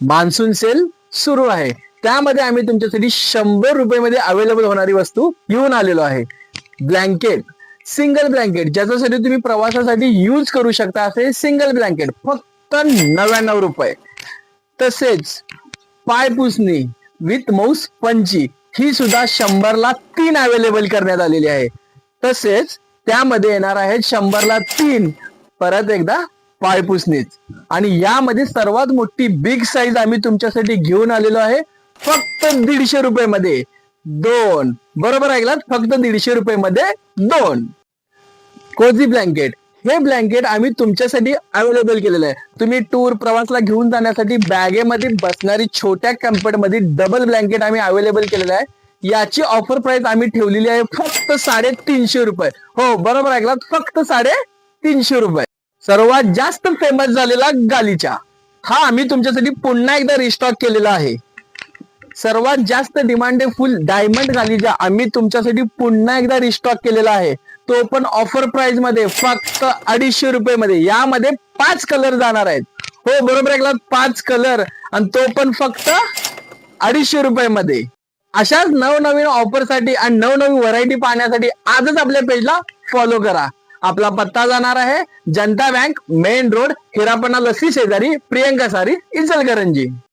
Monsoon sale सुरू आहे, त्यामध्ये आम्ही तुमच्यासाठी 100 रुपये अवेलेबल होणारी वस्तू घेऊन आलेलो आहे. ब्लँकेट, सिंगल ब्लँकेट ज्याच्यासाठी तुम्ही प्रवासासाठी यूज करू शकता असे सिंगल ब्लँकेट फक्त 99 रुपये. तसेच पाय पुसणी विथ माऊस पंची ही सुद्धा 100ला 3 अवेलेबल करण्यात आलेली आहे. तसेच त्यामध्ये येणार आहेत 100ला 3 परत एकदा पाय पुसणीच. आणि यामध्ये सर्वात मोठी बिग साईज आम्ही तुमच्यासाठी घेऊन आलेलो आहे फक्त 150 मध्ये 2. बरोबर ऐकलात, फक्त 150 2. कोझी ब्लँकेट, हे ब्लँकेट आम्ही तुमच्यासाठी अवेलेबल केलेलं आहे. तुम्ही टूर प्रवासला घेऊन जाण्यासाठी बॅगेमध्ये बसणारी छोट्या कम्फर्टमध्ये डबल ब्लँकेट आम्ही अवेलेबल केलेलं आहे. याची ऑफर प्राइस आम्ही ठेवलेली आहे फक्त 350 रुपये. हो बरोबर ऐकलात, फक्त 350 रुपये. सर्वात जास्त फेमस झालेला गालिचा हा आम्ही तुमच्यासाठी पुन्हा एकदा रिस्टॉक केलेला आहे. सर्वात जास्त डिमांडेफुल डायमंड गालिचा आम्ही तुमच्यासाठी पुन्हा एकदा रिस्टॉक केलेला आहे, तो पण ऑफर प्राइस मध्ये फक्त 250 रुपये मध्ये. यामध्ये 5 कलर जाणार आहेत. हो बरोबर ऐकलात, 5 कलर, आणि तो पण फक्त 250 रुपये मध्ये. अशाच नवनवीन ऑफरसाठी आणि नवनवीन व्हरायटी पाहण्यासाठी आजच आपल्या पेजला फॉलो करा. आपला पत्ता जाणार आहे जनता बँक मेन रोड, हिरापणा लस्सी शेजारी, प्रियंका सारी, इचलकरंजी.